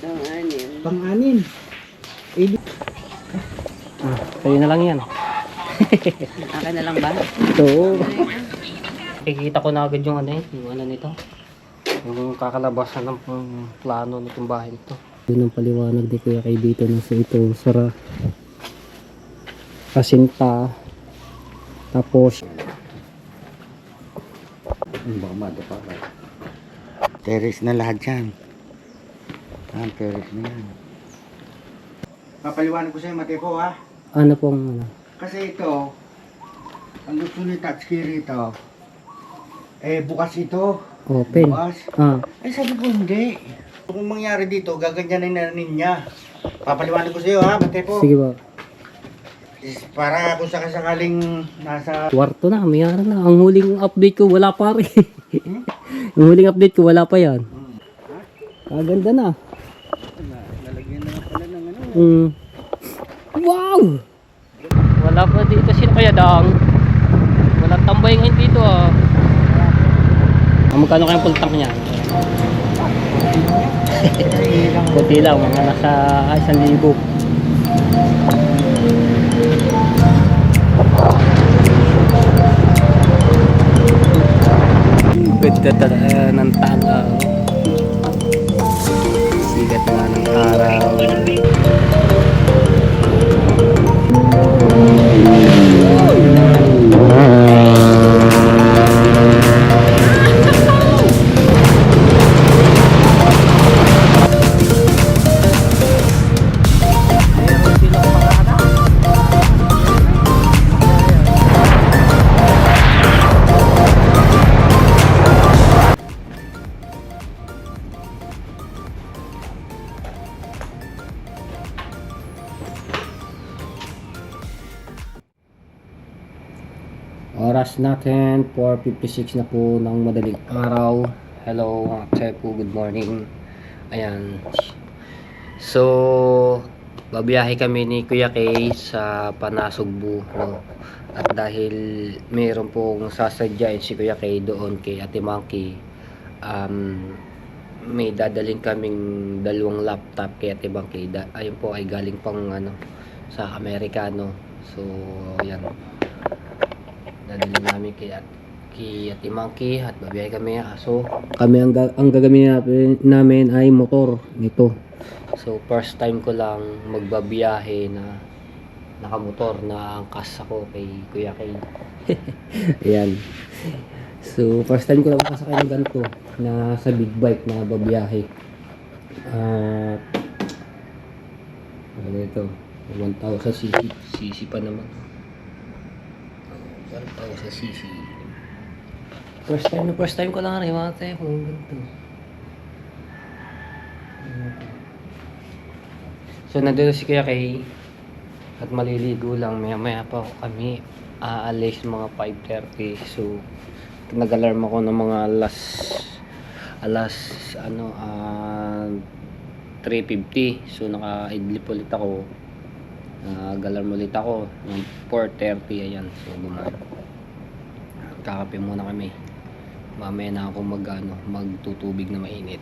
Pang-anim. Pang-anim. Eh, Sa'yo na lang yan. Akin na lang ba? Ito. Kikita ko na agad yung ano yung ano nito. Yung kakalabasan ng plano nitong bahay nito. Yun ang paliwanag di Kuya Kay dito na sa ito. Sara. Kasinta. Tapos. baka madapa ka. Terrace na lahat yan. Terrace na yan. Papaliwanag ko sa'yo, Matepo, ha? Ano pong ano? Kasi ito, ang gusto ni Tatsuki rito, bukas ito. Open. Bukas. Sabi ko hindi. Kung mangyari dito, gaganyanin na niya. Papaliwanag ko sa'yo, ha, Matepo? Sige ba? Para kung sakasakaling nasa... Kwarto na, mayroon na. Ang huling update ko, wala pa rin. Yung huling update ko, wala pa yan. Kaganda na. Lalagyan na pala ng ano. Wow! Wala pa dito. Sino kaya dang? Walang tambay ngayon dito ah. Magkano kayang full tank niya? Kunti lang, mga nasa 1,000. Ganda talaga ng tanaw. Sigat na ng araw. Oras natin 4:56 na po ng madaling araw. Hello mga Tsepo, good morning. Ayan. So, babiyahe kami ni Kuya Kay sa Panasugbu, no? At dahil mayroon pong sasadyain si Kuya Kay doon kay Ate Monkey, may dadaling kaming dalawang laptop kay Ate Monkey. Ayun po ay galing pang ano sa Amerikano. So, ayan. Dadalhin namin kay Ate Monkey at babiyahe kami. So kami ang gagamitin namin ay motor nito. So first time ko lang magbabiyahe na nakamotor na angkas ako kay Kuya Kay. Ayan. So first time ko lang makasakay ng ganito na sa big bike na babiyahe. Ano ito? 1,000cc pa naman. 1,000cc. First time ko lang rin mga tayo kung ganito. So nandito si Kuya Kay at maliligo lang. Maya pa kami aalis mga 5:30. So nag-alarm ako ng mga alas 3:50. So naka-idlip ulit ako. Nag-alarm ulit ako ng 4:30. Ayan. So kakape muna kami. Mamaya na ako magtutubig na mainit.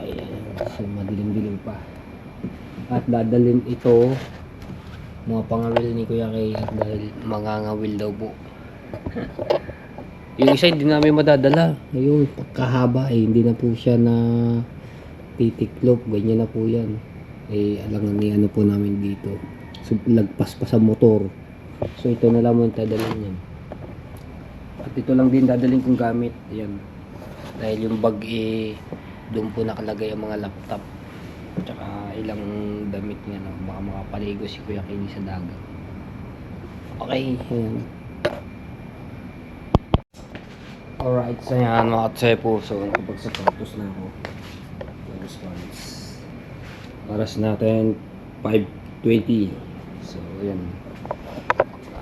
Ayan. So madilim-dilim pa. At dadalhin ito mga pangawil ni Kuya Kay at dahil mangangawil daw po. Yung isa hindi namin madadala. Yung kahaba hindi na po siya na titiklop. Ganyan na po yan. Alangan ni ano po namin dito. So lagpas pa sa motor. So ito na lang mo yung dadalhin yan. At ito lang din dadalhin kong gamit. Ayan. Dahil yung bag doon po nakalagay ang mga laptop. Tsaka ilang damit niya na baka makapaligo si Kuya Kay sa dagat. Okay. Ayan. Alright. So yan mga Tsepo. So nakapagsapatos na ako. Oras natin 5:20. So yan.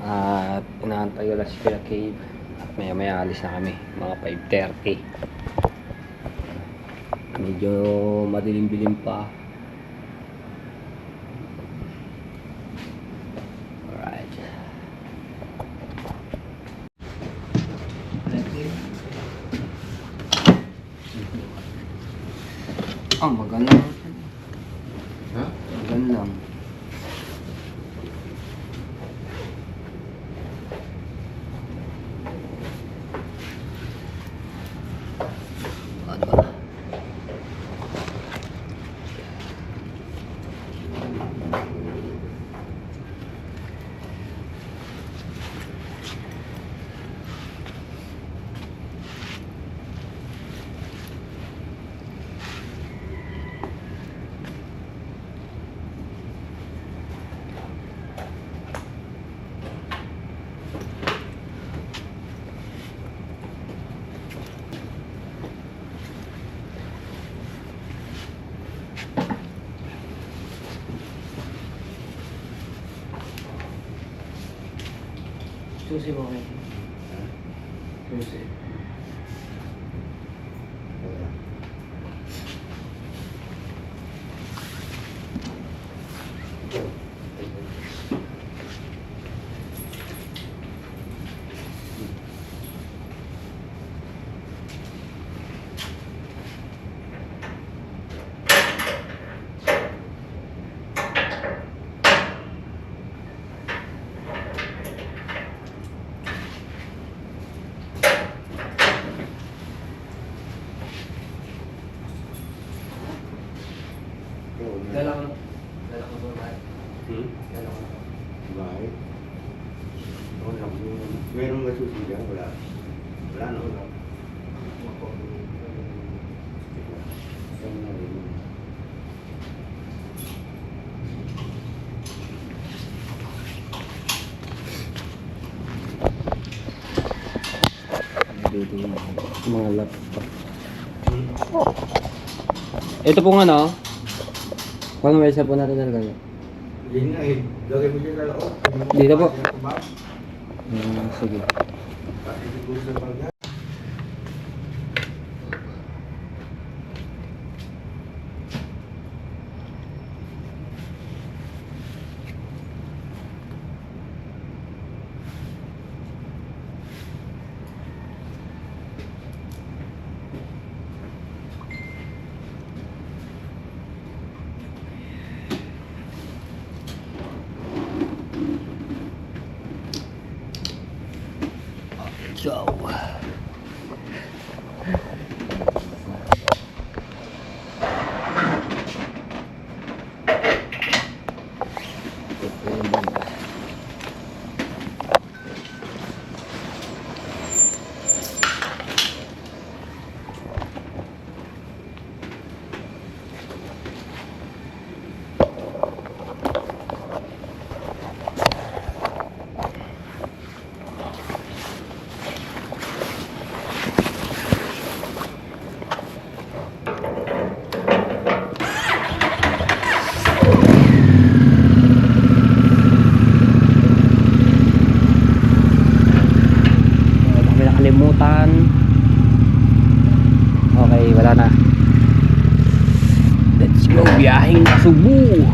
At inaantay ko lang si Kuya Kay. At maya alis na kami mga 5:30. Medyo madilim-dilim pa. Alright. maganda. Ha? Maganda lang. Ano ba? Susi mo kayo. Susi. Dala ko ba? Dala ko. Bahay. Wala. Meron ba susi dyan? Wala. Wala, no? Wala. Mga laptop. Ito pong ano? Paano may cellphone natin nalagay? Hindi nga eh. Lagay mo dyan sa loob. Dito po. Sige. Pati siguro sa pagka. Go. Nakalimutan. Okay, wala na. Let's go, biyaheng na Cebu.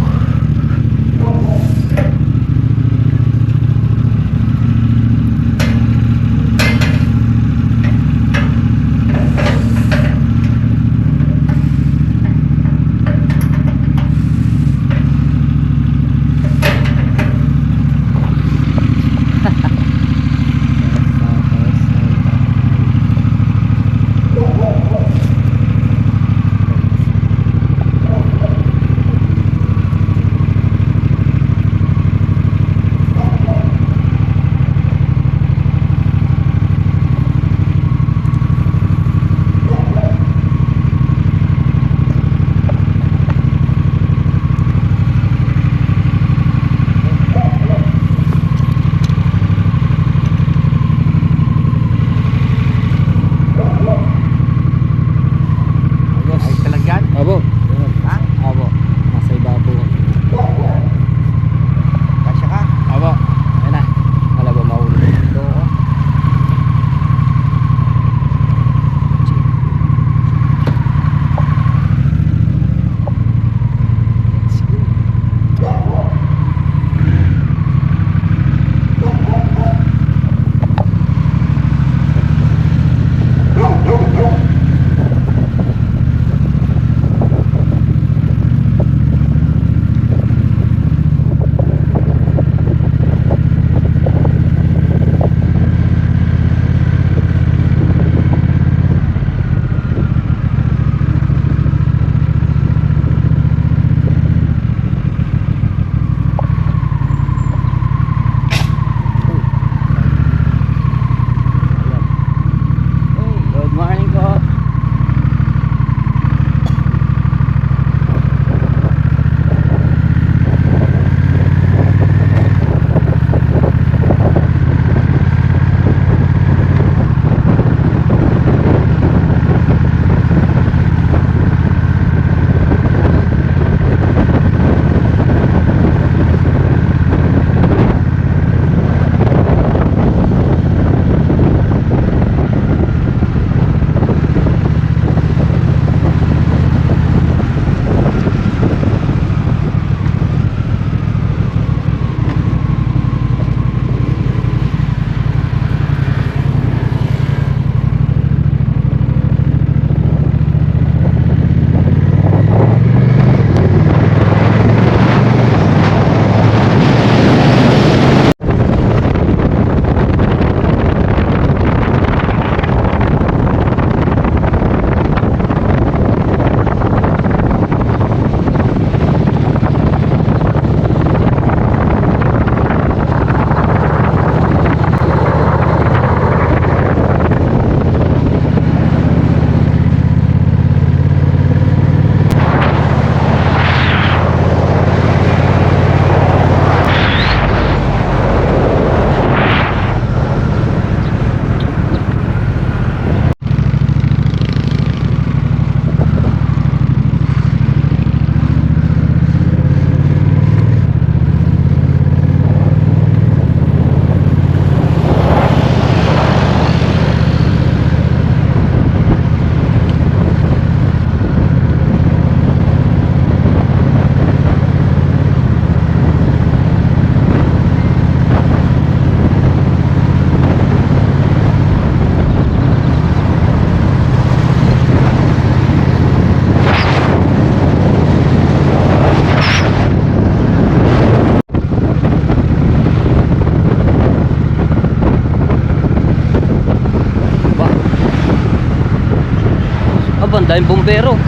bandayan bumbero.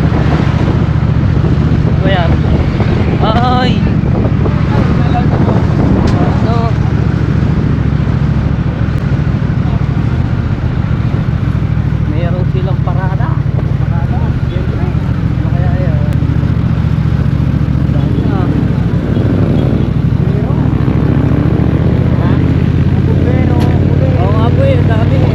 Ano yan? Ay! Ano? Meron silang parada. Parada. Siyempre. Ano kaya yan? Dami ah. Bumbero. Ha? Bumbero. Oo nga po eh. Dami eh.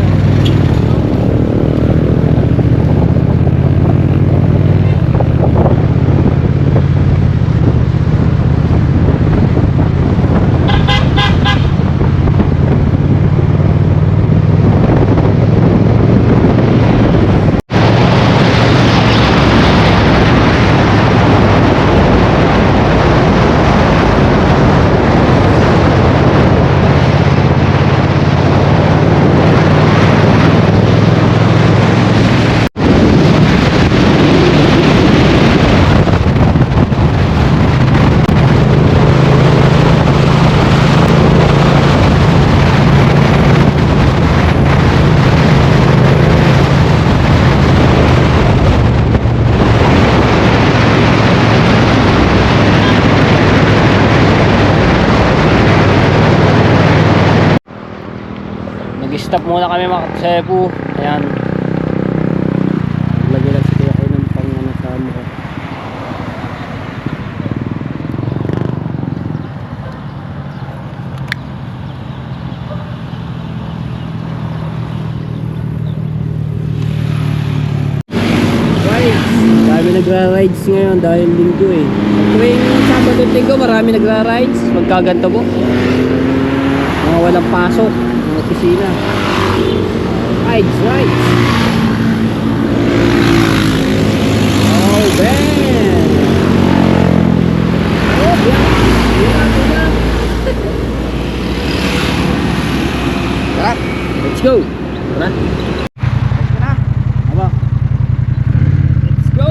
Nag-stop muna kami mga kasepu. Ayan. Lagyan lang siya kayo ng pang ano sa mukha. Rides! Dami nagra-rides ngayon dahil linggo eh. Tuwing Sabado at Linggo marami nagra-rides. Magkaganto po. Mga walang pasok. Opisina. Rides. Oh, man. Oh, yan. Tara. Let's go. Tara. Aba. Let's go.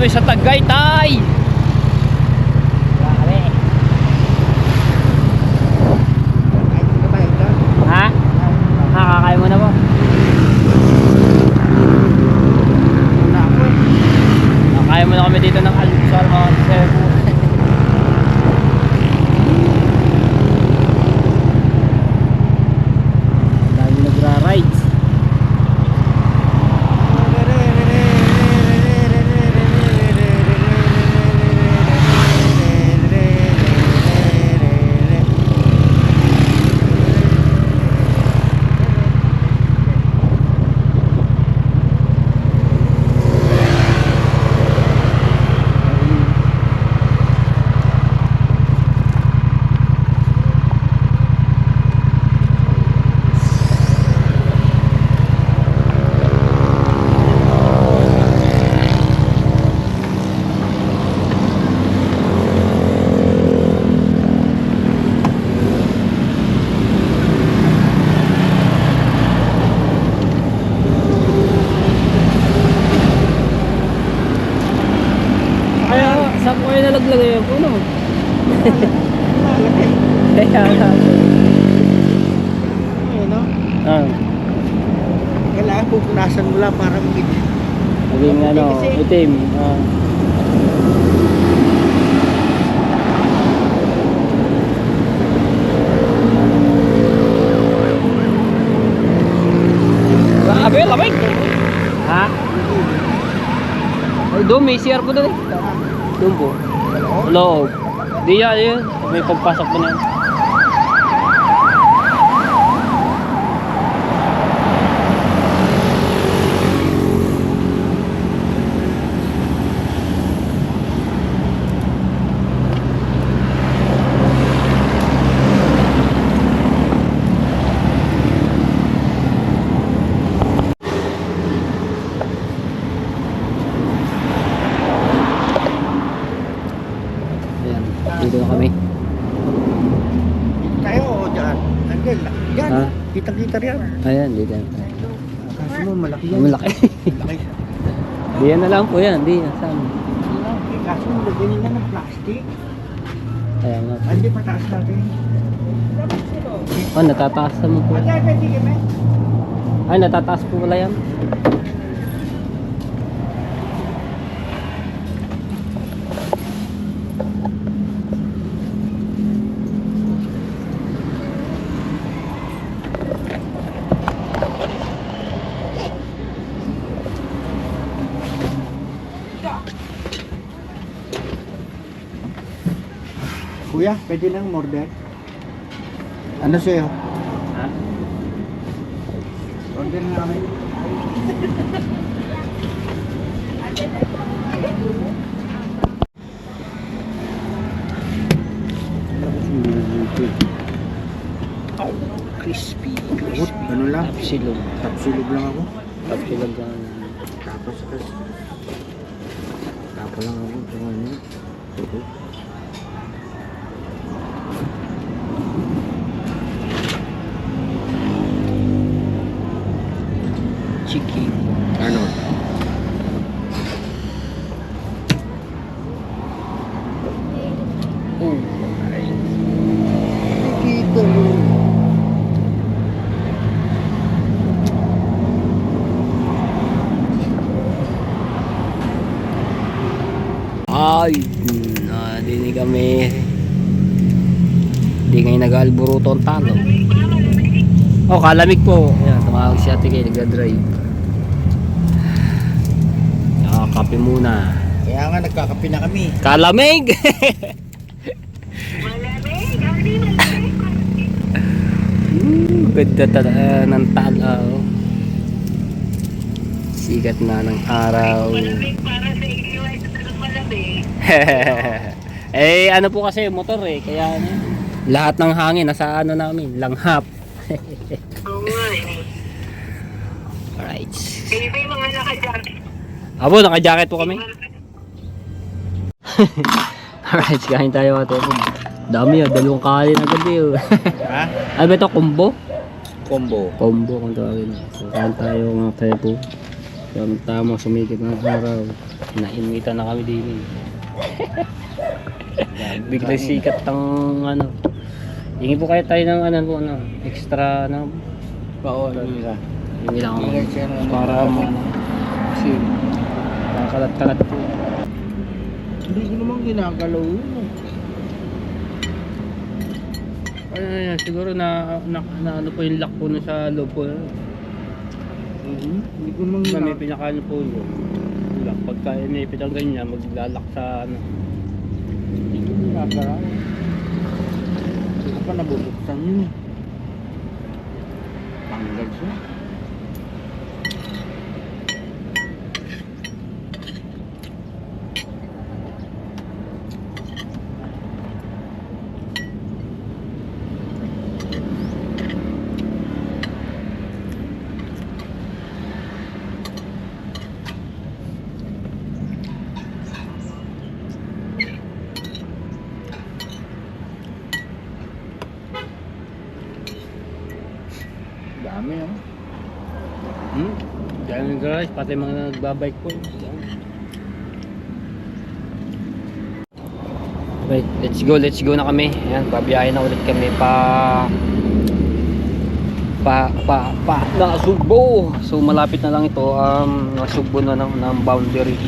kami sa Tagaytay. Grabe. Ha? Kakain mo na po. Kakain mo na kami dito ng almusal mga Cebu. Dami nagra-rides. Saan po kayo nalaglagay yung puno? Kaya nga. Ayun, no? Ah, Kailangan pupunasan mo lang para magiging. maging ano, itim. Ah. Grabe, lamig! Ha? Ay, doon, may CR po doon eh. Doon po. Loob. Di yan, yun. May pagpasok po na yan. Ayan, dito na kami. Tayo o dyan? Andyan, yan. Ha? Kitang-kita riyan. Ayan, dito na. Kasi mo, malaki yan. Malaki. Malaki. Di yan na lang po yan. Di yan. Saan? Kaso lagyan nila ng plastic. Ayan nga. Hindi pataas natin. Oh, natataas naman po. Ate, pwede kami. Ay, natataas po wala yan. Kuya, pwede lang order. Ano sa'yo? Ha? Order na kami. Crispy. What? Ano lang? Silog. Tapsulog lang ako. Silog lang. Tapos Lang ako. Ano? Chicken. ano? Oh. Dito. Ay, dinig kami. Di ngayon nag-alburuto ang talo. Oh, kalamig po. Ayan, tumawag si ate kayo, nag-drive. Kape muna. Kaya nga nagkakape na kami. Kalamig! Ganda ng talo. Sikat na ng araw. Eh, ano po kasi motor eh, kaya ano, lahat ng hangin nasa ano namin, langhap. Alright. Kayo ba yung mga naka-jacket? Abo, naka-jacket po kami. Alright, kain tayo mga topo. Dami ah, dalawang kanin agad eh. Ha? Ano ba ito, combo? Combo. Combo kung tawagin. So, kain tayo mga topo. Tama sumikit ng araw. Nainitan na kami din. Bigla sikat ng ano. Hingi po kayo tayo ng extra na Isa. hingi lang ako para kasi kalat-kalat po. Hindi ko naman ginagalaw yun. Yan, siguro na ano po yung lock po na sa loob po. Hindi ko naman May pinakaano po yun. Lock. Pagka inipit ang ganyan, maglalak sa ano. Hindi ko ginagalaw. Hindi ko pa nabubuksan yun. Tanggal siya. Dami oh. Diyan guys, pati mga nagbabike po. Okay, let's go na kami. Ayan, babiyahin na ulit kami pa Nasugbo. So malapit na lang ito, Nasugbo na ng boundary.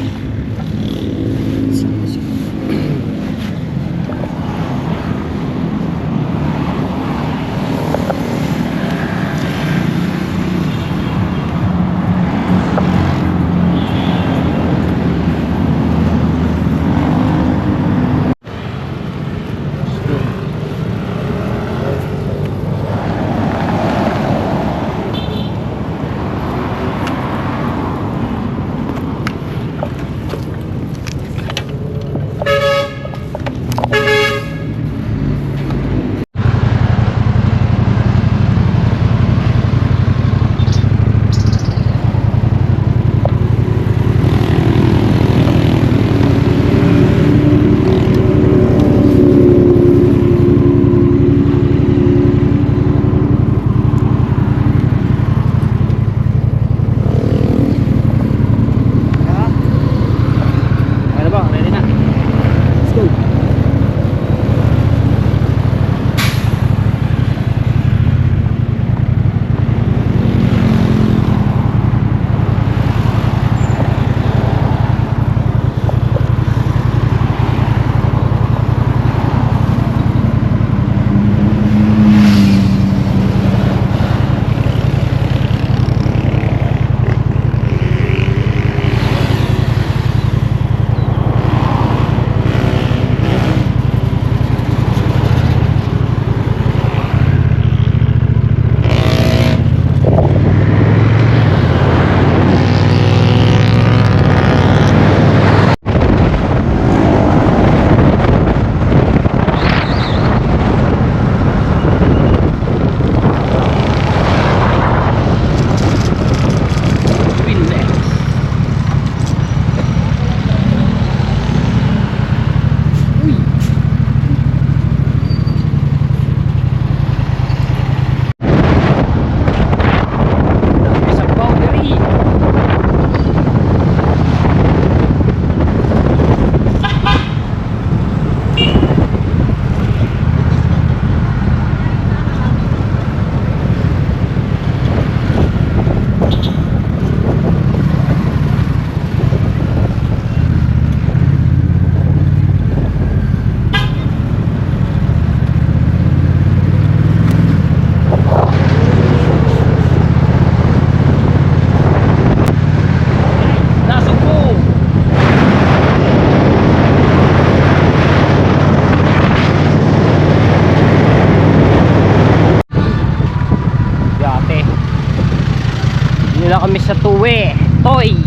Kami sa Tuwe Toy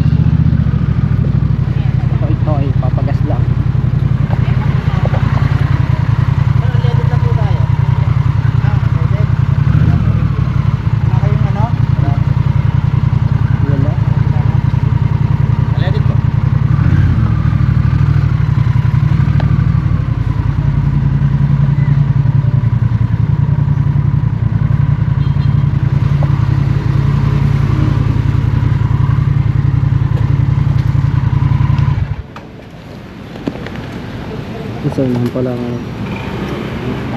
papagas lang. So, naman pala ang ano.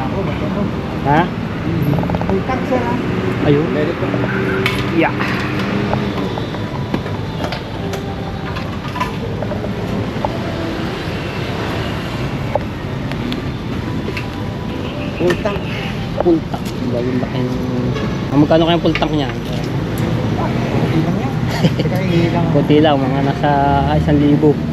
Ako, ba't ako? Ha? Full tank sir ha? Ayun. Very good. Yeah. Full tank. Full tank. Bagong laki ng... magkano kayang full tank niya? Hindi lang yan. Teka, hihilang ako. Kunti lang, mga nasa 1,000.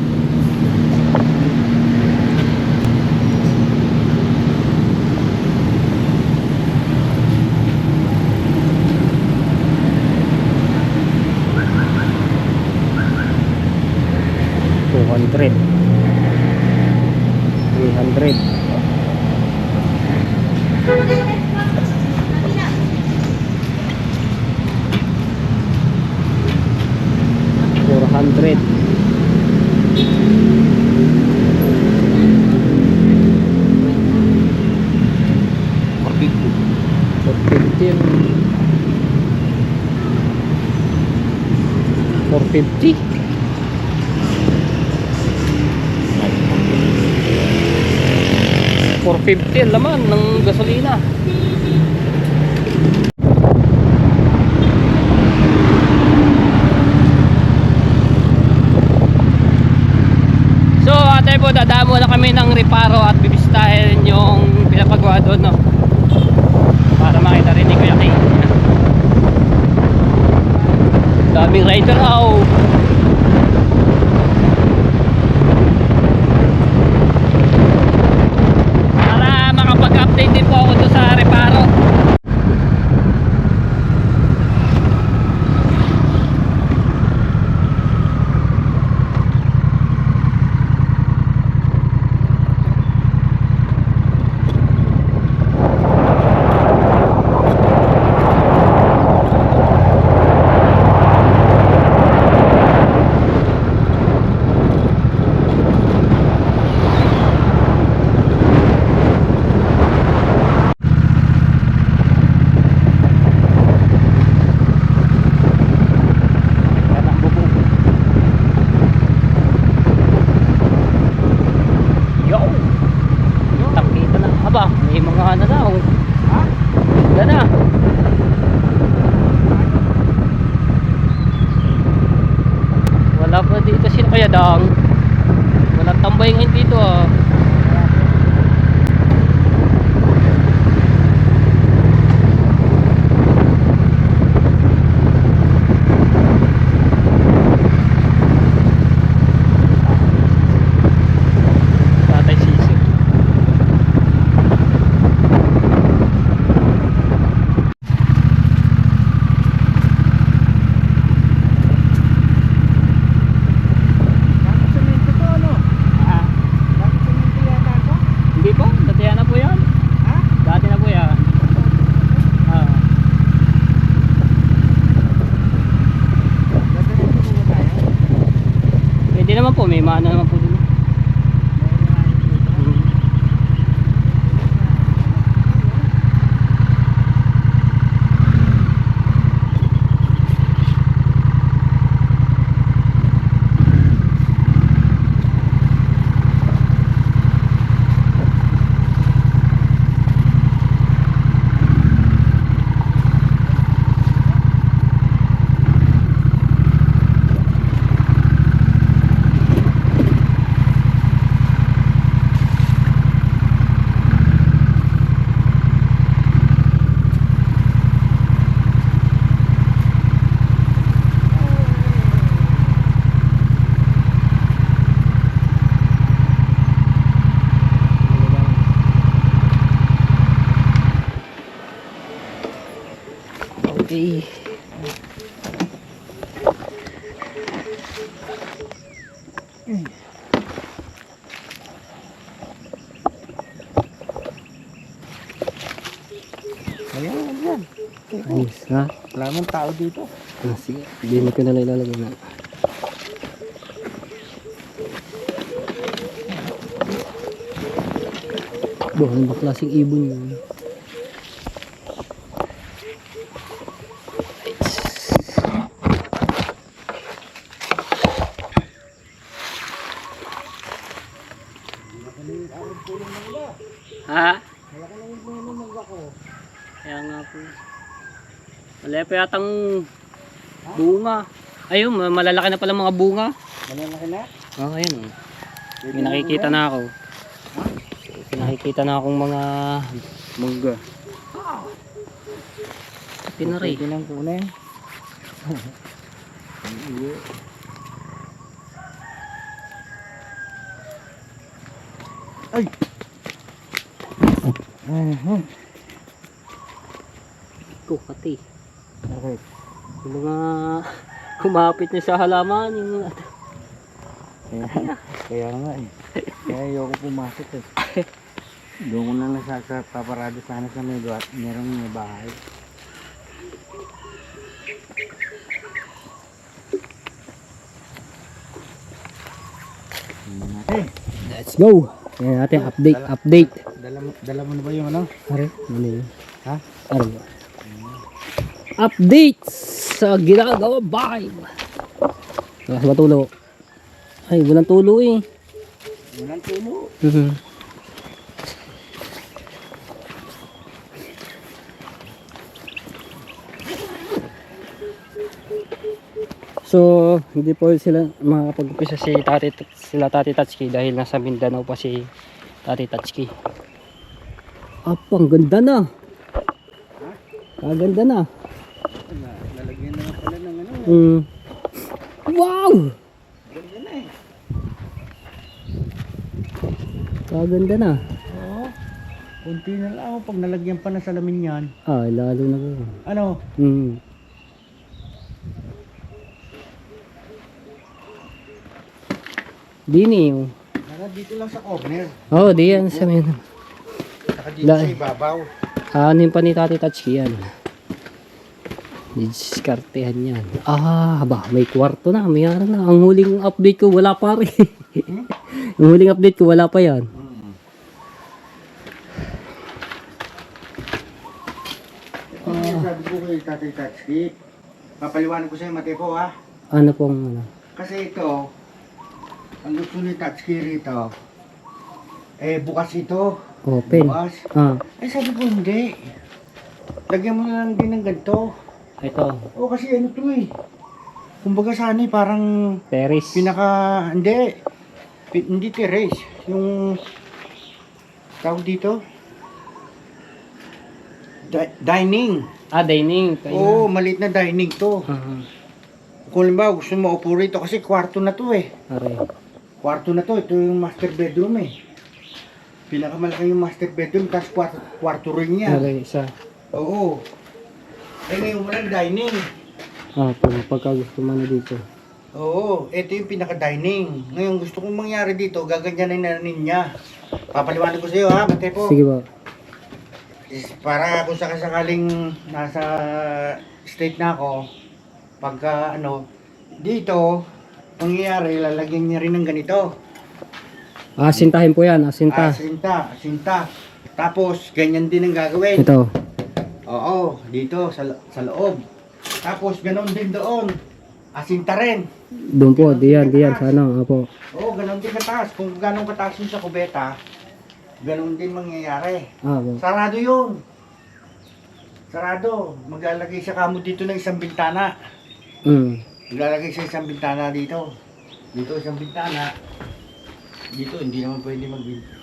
$200, $300. $400. $450. $450 ang laman ng gasolina. So ate po, dadaan muna kami ng Reparo at bibisitahin yung pinapagawa doon, no? Para makita rin ni Kuya Kay. Daming rider raw. Para makapag-update din po ako doon sa Reparo. May mga ano daw. Ha? Wala na. Wala pa dito sino kaya dang. Walang tambay ngayon dito ah. Tatay Sisi. Bakit semento to ano? Ah, Bakit semento yata to? hindi po, dati na po yan. Ha? Dati na po yan. Ah. Gagawin ko ba tayo? Pwede naman po, may maano naman po dun. Okay. Ayan, yan. Ayos na. Wala mong tao dito. Ah, sige, hindi ko na lang ilalagay na. Ano ba klaseng ibon yun? Ha? Malaki lang yung minumog ako. Kaya nga po. Wala pa yatang bunga. Ayun, malalaki na pala mga bunga. Malalaki na? Oh, ayun. May nakikita na ako. May nakikita na akong mga mangga. Pinaray. Pwede nang kunin. Ay! Kukati. Okay. Yung mga kumapit na sa halaman. Yung... Kaya nga eh. Kaya ayoko pumasok eh. Doon ko na paparado sana sa merong may bahay. Let's go! Kaya natin update. Dala mo na ba yung ano? Are, ano yun? Ha? Are. Update sa ginagawa bahay. Matulo. Ay, walang tulo eh. Walang tulo. So, hindi po sila makakapag-umpisa sila Tati Tatsuki dahil nasa Mindanao pa si Tati Tatsuki. Ang ganda na. Ganda na. Lalagyan na pala ng ano. Wow! Ganda na eh. Ganda na. Oo. Kunti na lang pag nalagyan pa na salamin yan. Ay, lalo na po. Ano? Dini yung. Dito lang sa corner. Oh, di yan sa min. Saka dito sa ibabaw. Ano yung pa ni Tati Tatsuki yan? Diskartehan yan. May kwarto na. Mayroon na. Ang huling update ko wala pa rin. Ang huling update ko wala pa yan. Sabi ko kay Tatay Tatsuki, papaliwanag ko sa'yo Matepo ha. Ano pong ano? Kasi ito, ang gusto ni Tatsuki rito, bukas ito. Open. Bukas. Sabi ko hindi. Lagyan mo na lang din ng ganito. Ito. Kasi ano to eh. Kumbaga sana eh, parang Terrace. hindi terrace. Yung tawag dito. Dining. Dining. Oo, maliit na dining to. Kung halimbawa gusto mo upo rito kasi kwarto na to eh. Are. Kwarto na to, ito yung master bedroom eh. Pinakamalaki yung master bedroom, tapos kwarto rin niya. Are, isa. Oo. Ngayon walang dining. Pagka gusto mo na dito. Oo, ito yung pinaka-dining. Ngayon gusto kong mangyari dito, gaganyanin na niya. Papaliwanag ko sa iyo ha, Matepo. Sige ba? Para kung sakasakaling nasa state na ako, pagka dito, mangyayari, lalagyan niya rin ng ganito. Asintahin po yan, asinta. Asinta. Tapos, ganyan din ang gagawin. Ito. Oo, dito, sa loob. Tapos, ganon din doon. Asinta rin. Doon po, diyan, sa ano, po. Oo, ganon din kataas. Kung ganon kataas yun sa kubeta, ganon din mangyayari. Po. Sarado yun. Sarado. Maglalagay siya kamo dito ng isang bintana. Maglalagay siya isang bintana dito. Dito isang bintana. Dito hindi naman pwede magbintana.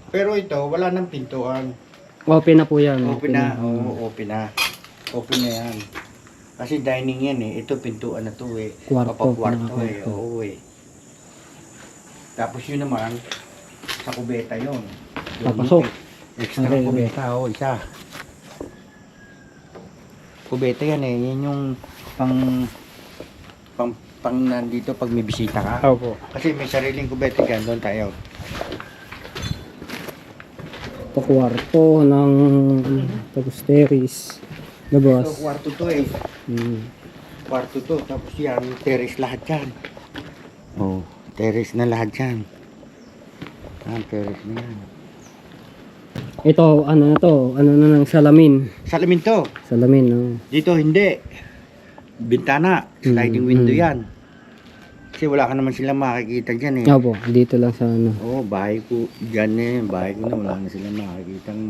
Pero ito, wala nang pintuan. Open na po yan. Open na. Oo, open na. Open na yan. Kasi dining yan eh. Ito pintuan na to eh. Kwarto. Kwarto eh. Oo eh. Tapos yun naman, sa kubeta yun. Papasok. Extra kubeta. Oo, isa. Kubeta yan eh. Yan yung pang nandito pag may bisita ka. Opo. Kasi may sariling kubeta yan. Doon tayo. Ito kwarto ng terrace. Labas. So, kwarto to eh. Kwarto to. Tapos yan, terrace lahat yan. Oh, terrace na lahat yan. Terrace na yan. Ito, ano na to? Ano na ng salamin? Salamin to. Salamin, no? Dito hindi. Bintana. Sliding window yan. Kasi wala ka naman silang makikita dyan eh. Opo, dito lang sa ano. Oo, bahay ko. Dyan eh, bahay ko na. Wala na silang makikitang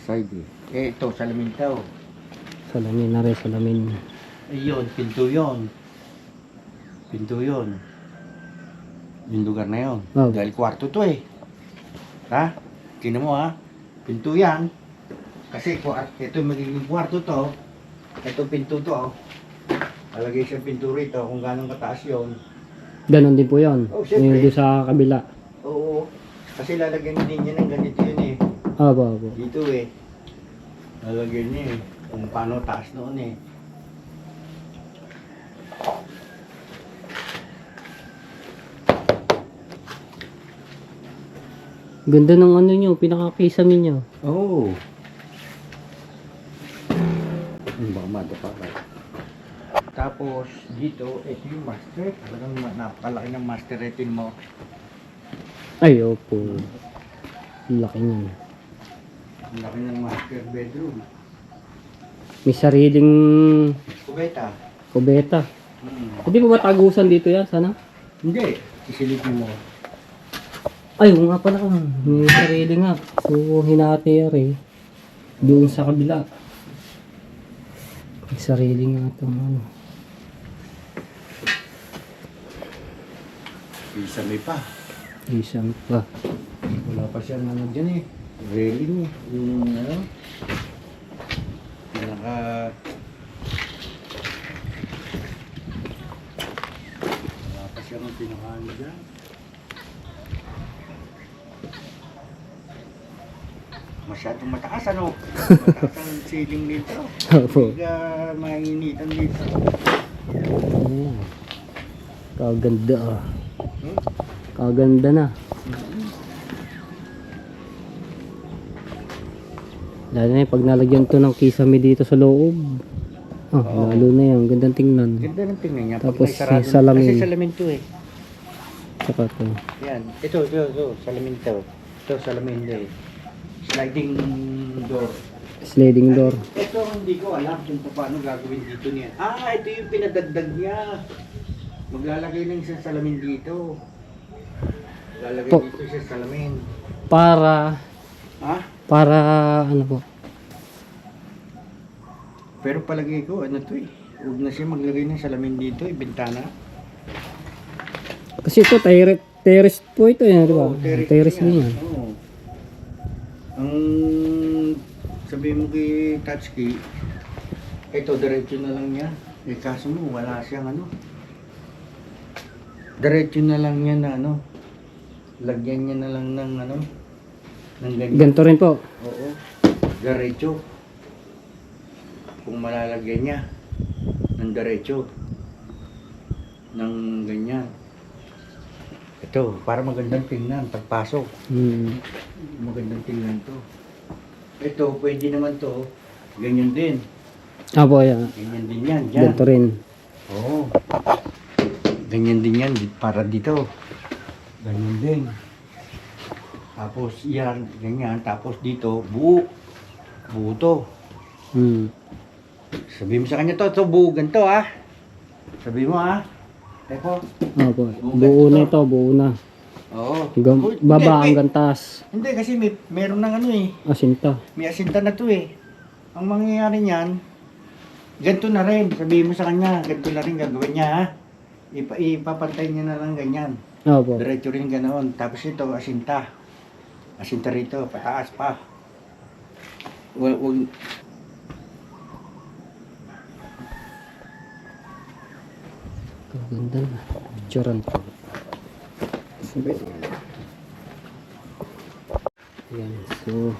side eh. Eh, ito, salamin to. Salamin na rin, salamin. Ayun, pinto yun. Pinto yun. Yung lugar na yun. Oh. Dahil kwarto to eh. Ha? Tingnan mo ha. Pinto yan. Kasi ito magiging kwarto to. Ito pinto to. Alagay siyang pinto rito kung gano'ng kataas yun. Ganon din po yun. Oh, syempre. Yung doon sa kabila. Oo. Kasi lalagyan din niya ng ganito yun eh. Opo, opo. Dito eh. Lalagyan niya eh. Kung paano taas noon eh. Ganda ng ano nyo, pinaka-kisame nyo. Oo. Baka madapa ka. Tapos dito, ito yung master. Talagang napakalaki ng masteretin mo. Ay, opo. Laki niyan. Ang laki ng master bedroom. May sariling Kubeta. kubeta. Hmm. Hindi po ba tagusan dito yan? Sana? Hindi. Isilipin mo. Ay, oo nga pala. May sarili nga. So, hinati eh. Doon sa kabila. May sarili nga itong ano. Isa may pa. Isang pa. Wala pa siyang ano dyan eh. Railing eh. Yung ano. Pinaka... Wala pa siyang pinaka ano dyan. Masyadong mataas ano. Mataas ang ceiling dito. Opo. Hindi ka mainitan dito. Ayan. Kaganda ah. Hmm? Kaganda na. Lalo na yung pag nalagyan to ng kisame dito sa loob. Ah, Oo. lalo na yan. Gandang tingnan. Ganda ng tingnan niya. Tapos, Pag may sarado, salamin. Kasi salamin to eh. Saka to. Yan. Ito. Salamin to. Ito, salamin to eh. Sliding door. Sliding door. Ito, hindi ko alam kung paano gagawin dito niya. Ah, ito yung pinadagdag niya. Maglalagay ng isang salamin dito. Lalagay Po. dito isang salamin. Para, Ha? para ano po? Pero palagay ko, ano to eh. Huwag na siya maglagay ng salamin dito eh, bintana. Kasi ito, terrace po ito yan, di ba? Oo, Terrace din yan. Oo. Ang sabi mo kay Tatsuki, ito diretso na lang niya. Eh kaso mo wala siyang ano. Diretso na lang niya na ano. Lagyan niya na lang ng ano. Ng ganyan. Ganito rin po. Oo. Diretso. Kung malalagyan niya ng diretso. Ng ganyan. Ito, para magandang tingnan pagpasok. Hmm. Magandang tingnan to. Ito, pwede naman to. Ganyan din. Apo, yan. Ganyan din yan. Dyan. Ganito rin. Oo. Ganyan din yan. Para dito. Ganyan din. Tapos yan. Ganyan. Tapos dito, buo. Buo to. Hmm. Sabi mo sa kanya to. Ito, buo ganito ha. Sabi mo ha. Eko. Apo. Buo na ito, buo na. Oo. Baba Hindi, hanggang taas. Hindi kasi meron ng ano eh. Asinta. May asinta na to eh. Ang mangyayari niyan, ganito na rin. Sabihin mo sa kanya, ganito na rin gagawin niya ha. Ipapantay niya na lang ganyan. Apo. Diretso rin ganoon. Tapos ito, asinta. Asinta rito, pataas pa. Wag. Kaganda na. Picturean po. Ayan. So,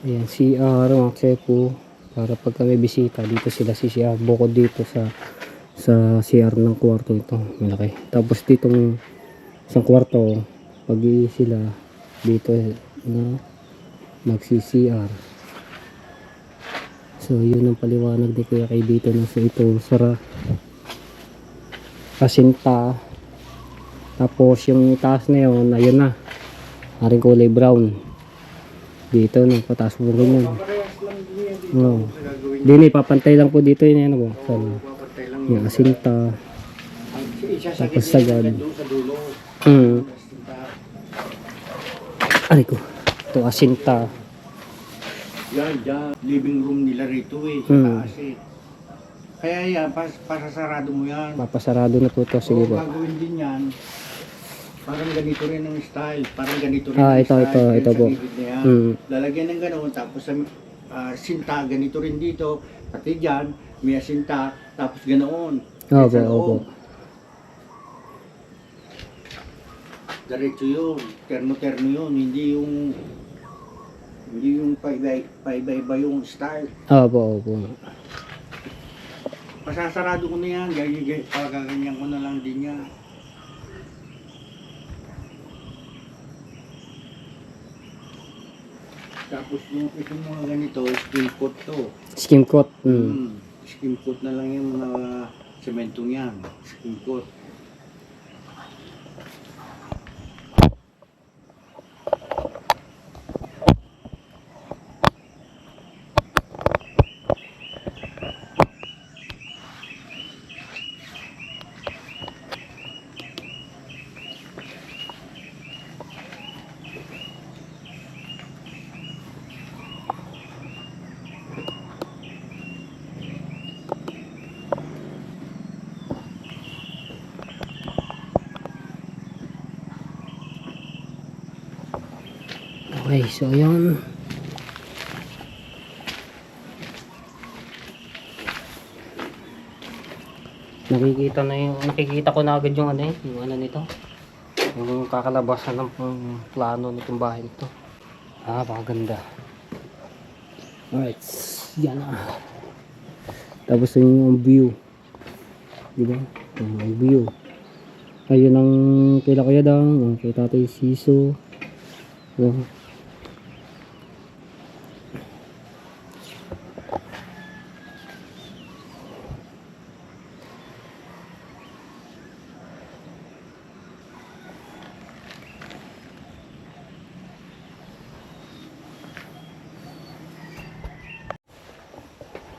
ayan, CR, mga chepo. Para pagka may bisita, dito sila si CR. Bukod dito sa CR ng kwarto ito. Malaki. Tapos ditong isang kwarto, pag sila dito na magsi-CR. So, yun ang paliwanag ni Kuya kay dito na sa ito. Sara. Kasinta. Tapos, yung taas na yun, ayun na. Haring kulay brown. Dito, no, pataas mo rin yun. Parehas lang din yan dito. Oo. Sa gagawin gagawin. Hindi, papantay lang po dito yun. Ano po? Oo, papantay lang Yung asinta. Ang isasagad Tapos niya sagad. hanggang doon sa dulo. Hmm. Asinta. Aray ko. Ito, asinta. Yan, dyan. Living room nila rito eh. Sa Hmm. taas eh. Kaya yan, pasasarado mo yan. Papasarado na po ito. Sige Oo, po. gagawin din yan. Parang ganito rin ang style. Parang ganito rin Ah, ang ito, style. ito, Yan ito sa po. gilid na yan. Hmm. Lalagyan ng gano'n, tapos sa sinta, ganito rin dito. Pati dyan, may asinta, tapos ganoon. Opo, Sa opo. loob. Diretso yun. Terno-terno yun. Hindi yung paiba-iba yung style. Opo, opo. Pasasarado ko na yan. Pagaganyan ko na lang din yan. Tapos itong mga ganito, skim coat to. Skim coat. Hmm. Skim coat na lang yung mga sementong yan. Skim coat. Okay, so ayan. Nakikita ko na agad yung ano yung ano nito. Yung kakalabasan ng plano nitong bahay nito. Ah, pakaganda. Alright, yan na. Tapos yung view. Diba? Yung view. Ayun ang kila Kuya Dang, kay Tatay Siso. Diba?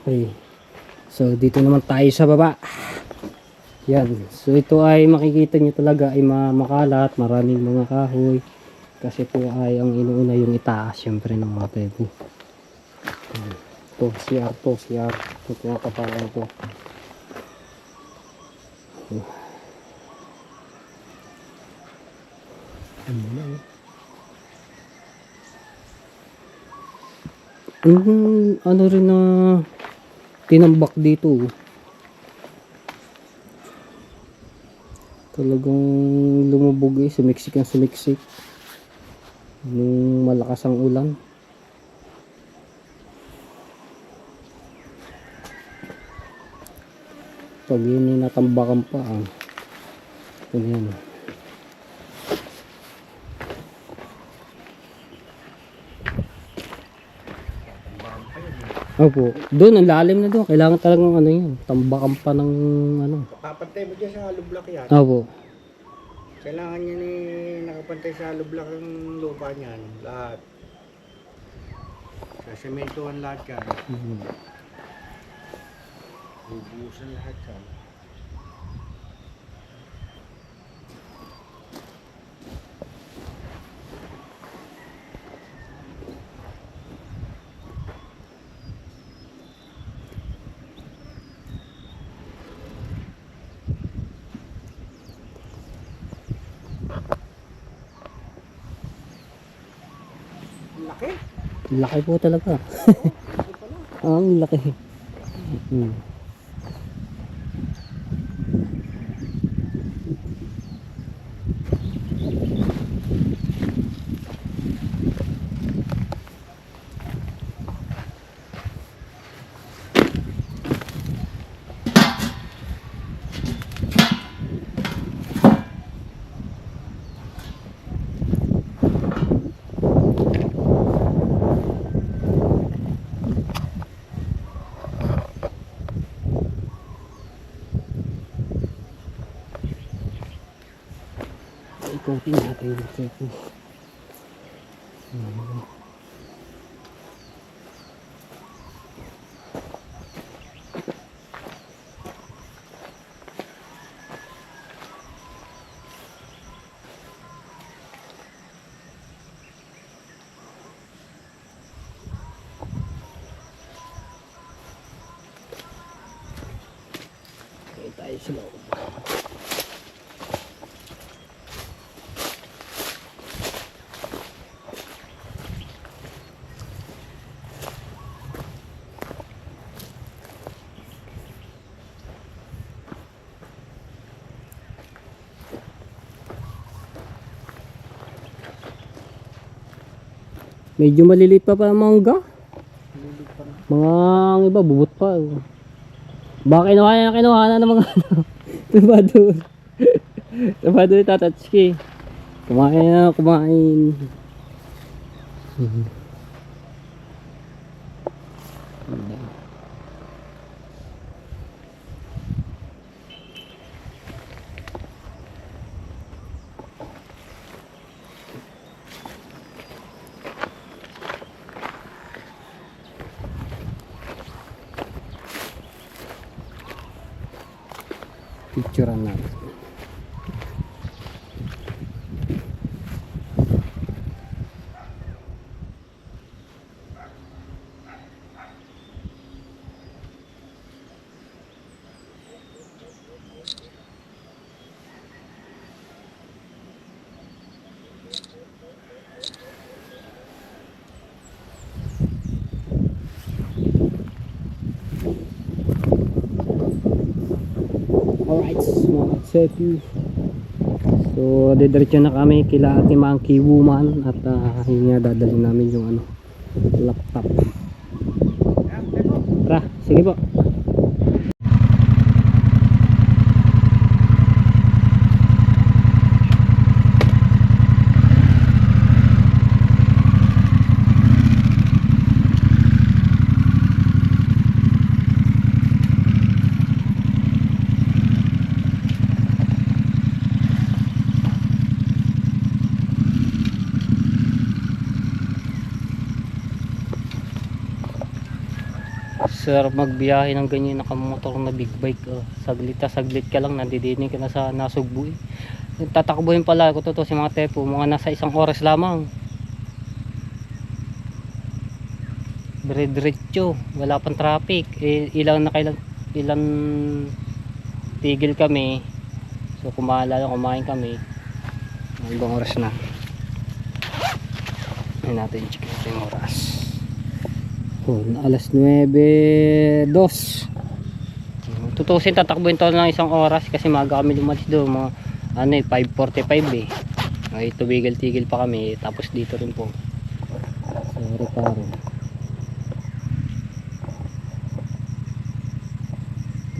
Okay. So dito naman tayo sa baba. Yan. So ito ay makikita nyo talaga ay makalat, maraming mga kahoy. Kasi po ay ang inuuna yung itaas syempre ng mga tebo. Ito, CR to, CR. Ito yung kapalan to. Ano na eh. Ano rin na tinambak dito. Talagang lumubog eh, sumiksik ang sumiksik nung malakas ang ulan. Pag yun natambakan pa ito na yan. Opo, doon ang lalim na doon. Kailangan talagang ano yun, tambakan pa ng ano. Papantay mo dyan sa hollow block yan. Opo. Kailangan niya ni nakapantay sa hollow block ang lupa niyan. Lahat. Sa sementohan lahat yan. Bubuhusan lahat yan. Laki. Laki po talaga. Ang laki. Ikutin natin ito. sa loob. Medyo maliliit pa ang mangga. Mga ang iba bubot pa. Baka kinuha na ng mga tumador. Tumador Tatsuki. Kumain na, kumain. Picturean natin. Alright, mga sepi. So, didiretso na kami kila Ate Monkey Woman at yun nga dadalhin namin yung ano, laptop. Tara, sige po. Sir, magbiyahe ng ganyan nakamotor na big bike, saglit ka lang nandidinig ka na sa Nasugbu. Tatakbuhin pala ko to si mga tepo, mga nasa 1 oras lamang. Dire-diretso, wala pang traffic. Ilang tigil kami. So kumain kami. Hanggang oras na. Ayun natin, check natin yung oras. Alas 9:02. Tutusin tatakbuhin to ng 1 oras kasi maaga kami lumalis doon, mga 5:45 ay tumigil-tigil pa kami, tapos dito rin po sa Reparo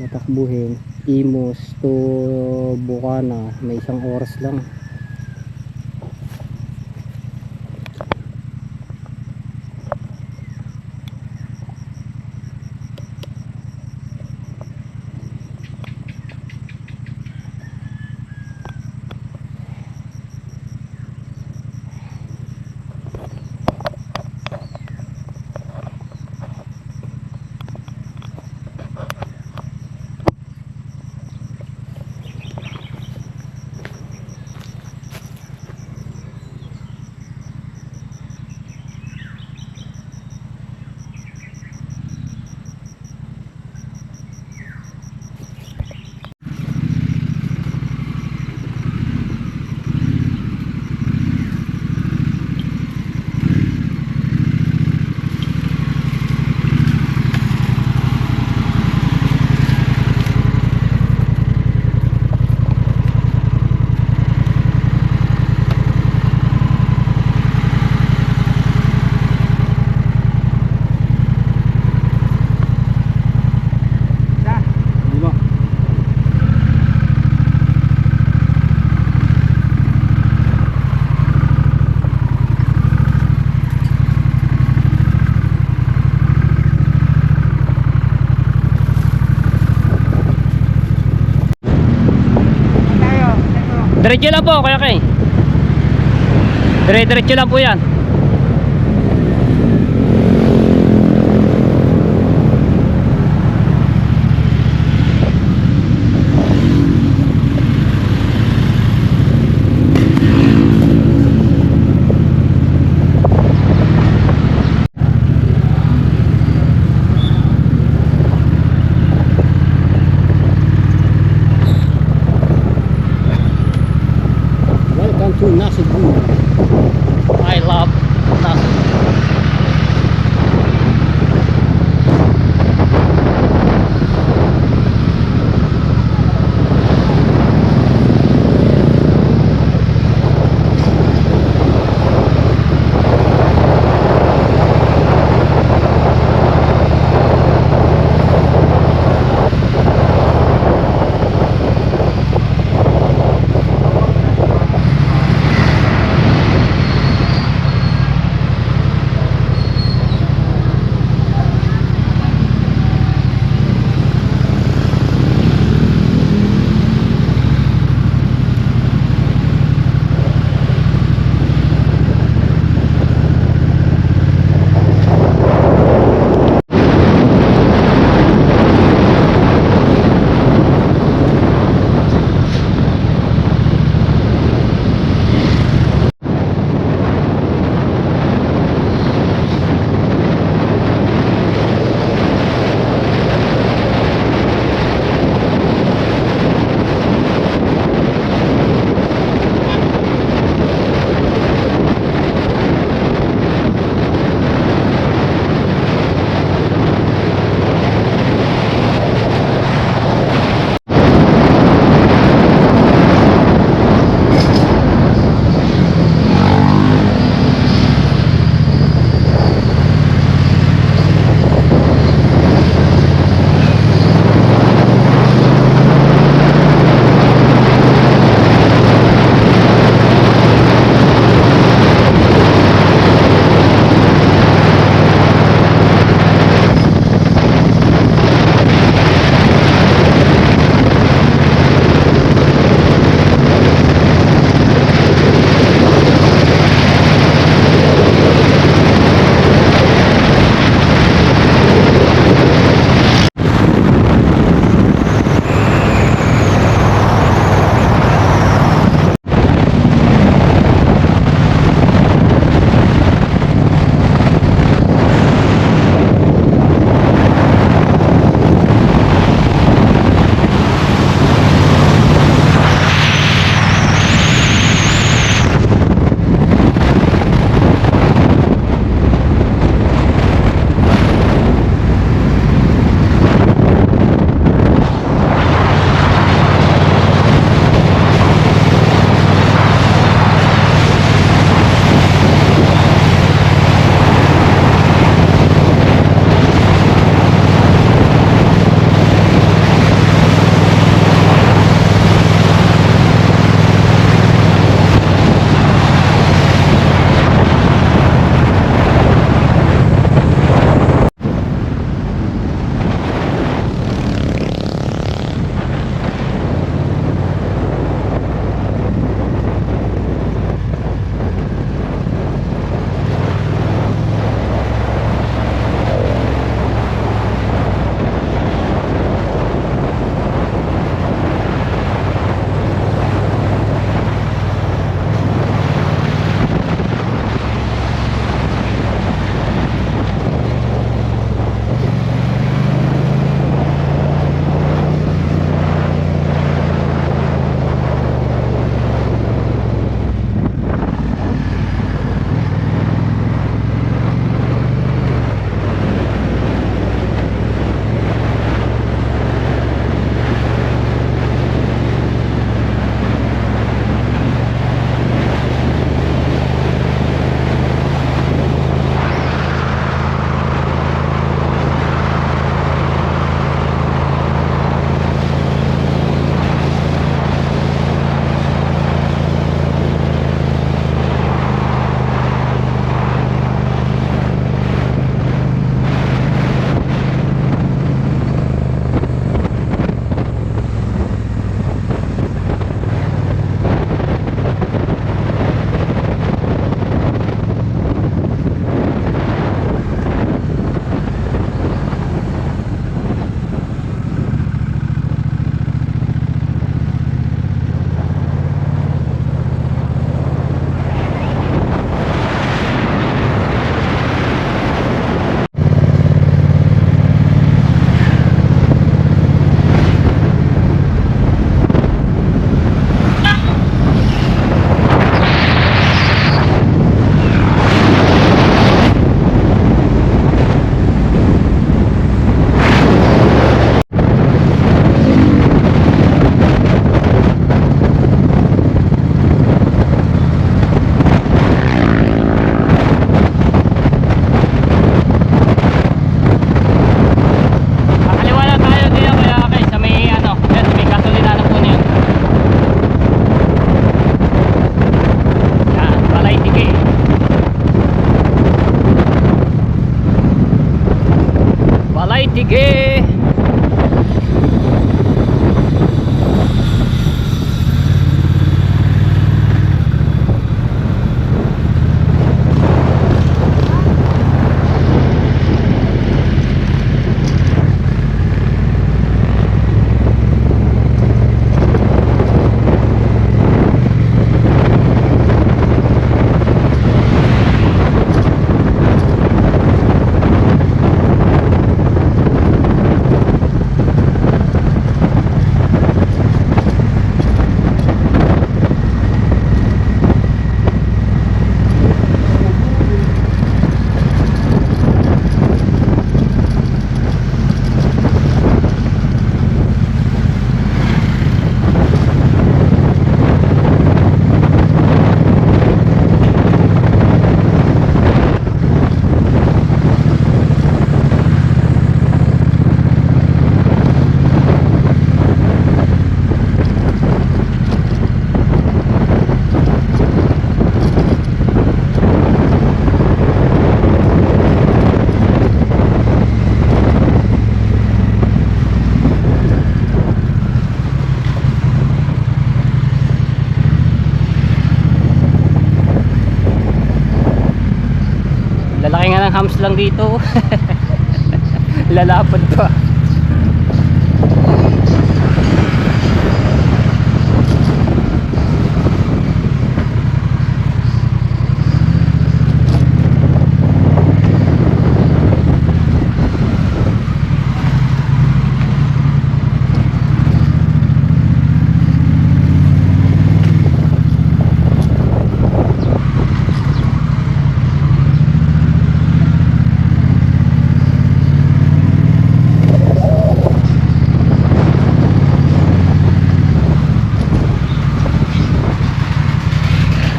tatakbuhin Imus to Bukana, may 1 oras lang. Diretso lang po, kaya kay. Diretso lang po yan. Nasubu. I love Nasubu. ng hams lang dito. Lalapad pa.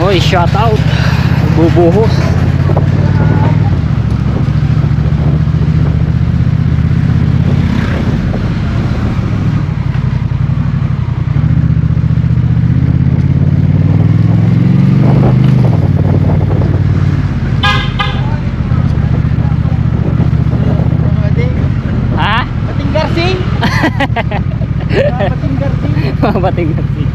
Hoy, shout out. Bubuhos. Ha? Bating garsing! Bating garsing! Bating garsing.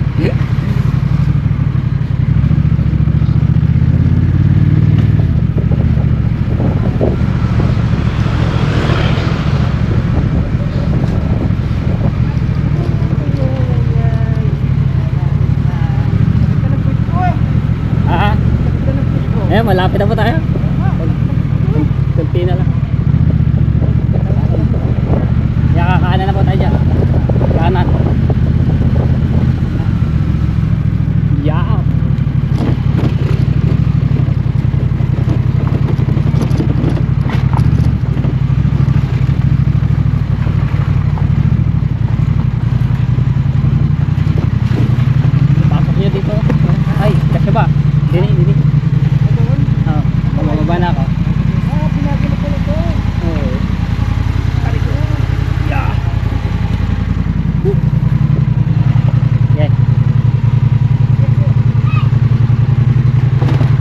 Eh, malapit na po tayo. Kunti na lang. Kakanan na po tayo dyan. Kanan. Yeah. Pasok nyo dito. Ay, kasi ba? Dini. Oh, bumababa na ako. Pinagin na pala ito. Oo. Yeah. Yeah.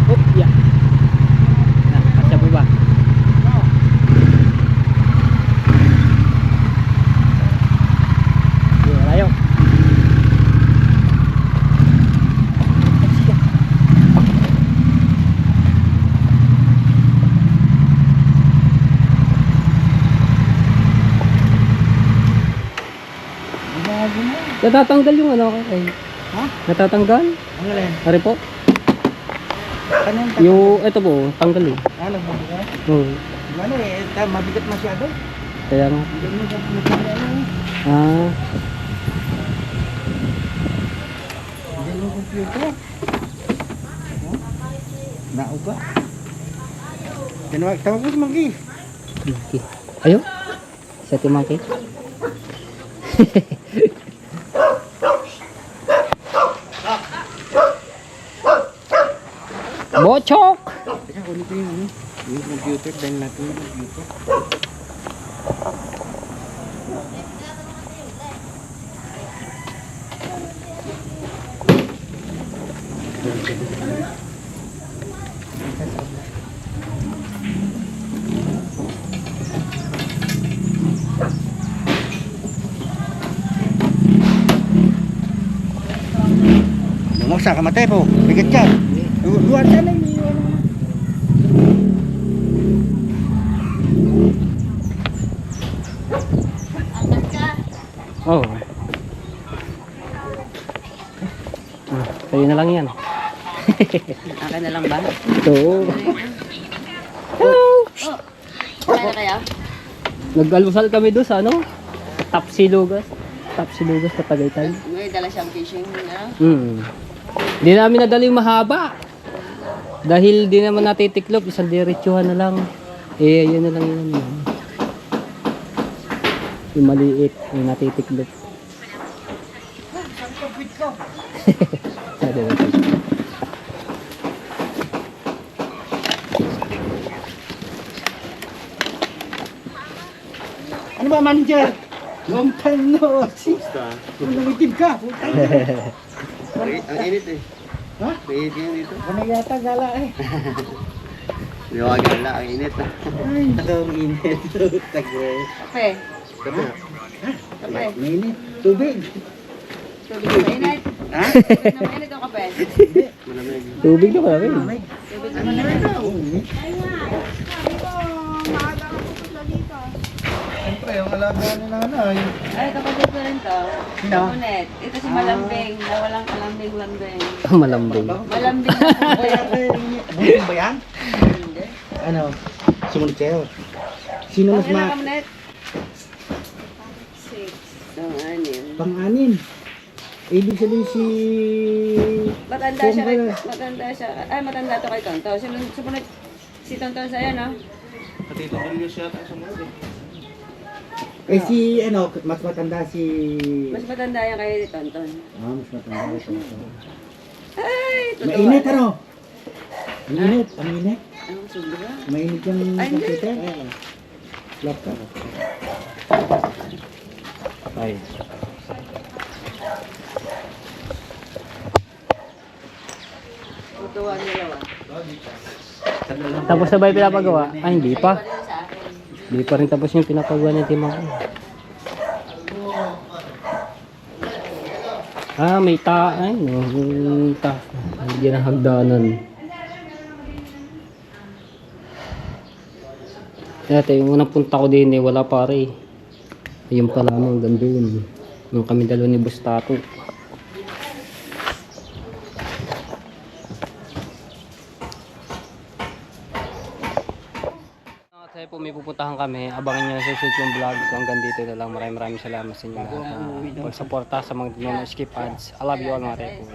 Oop, yeah. Kasya po ba? Yeah, layo. Natatanggal yung ano ko eh. Ha? Natatanggal? Ang alin? Ari po. Ano yung Yung ito po, tanggal eh. alam mo ba? Oo. Ano eh, mabigat masyado. Kaya nga. Hindi mo sa ano. Ah, Hindi mo computer. Nauga. Tawag mo si Manggi. monkey. Ayo. Sa timangki. Bochok! Teka, kunin ko yung ano. Yung computer, dahil natin yung computer. Bumagsak ka matay po. Bigat ka. Luwan ka na iniiwan mo. Oh. Kayo na lang yan. Akin na lang ba? Ito. Kaya na kaya? Nag-almusal kami doon sa ano? Tapsilugas. Tapsilugas sa Tagaytay. May dala siyang fishing na. Hindi namin nadala yung mahaba. Dahil di naman natitiklop, isang diretsuhan na lang. Eh, yun na lang yun. Yung maliit, yung natitiklop. Ano ba, manager? Long time no see. Nangitim ka. Ang init eh. Ha? Mainit yan dito. Ano yata gala eh. Hindi ako gala, ang init. Ay, ang init. Tagay. Kape. Kape. Kape. Mainit. Tubig. Tubig na mainit. Ha? Tubig na mainit o kape? Malamig. Tubig na kami. Tubig. Tubig na mainit. Oo, mainit. yung alaga ni nanay. Ay, kapatid ko rin to. Sino? Unet. Ito si Malambing, na walang kalambing-lambing. Malambing. Malambing na Buti ba yan? Hindi. Ano? Sumunod sa'yo. Sino mas Ang ilang ma... kamnet? 6. Ang anim. Pang-anim. Ibig sabihin si... Matanda siya kay... Matanda siya. Ay, matanda to kay Tonto. Sumunod si Tonton sa'yo, no? Eh si ano, mas matanda si... Mas matanda yan kay Tonton. Ah, mas matanda si... Ay, totoo. Mainit ano? Mainit, ang init. Ang sobra. Mainit yung Ay, hindi. computer. Laptop. Ay. Tutuwa nila, wa. Tapos na ba yung pinapagawa? Ay, hindi pa. Iba din sa akin. Hindi pa rin tapos yung pinapagawa ng timang ko. Ah, may ay, no, may hindi na hagdanan. Ito, yung unang punta ko din wala pare. Ayun pa lamang, ganda yun. Nung kami dalawa ni Bustato. Kasi po may pupuntahan kami, abangan nyo sa susunod yung vlog. So hanggang dito na lang, maraming salamat sa inyo lahat. Pagsuporta sa mga non-skip ads. I love you all mga repo.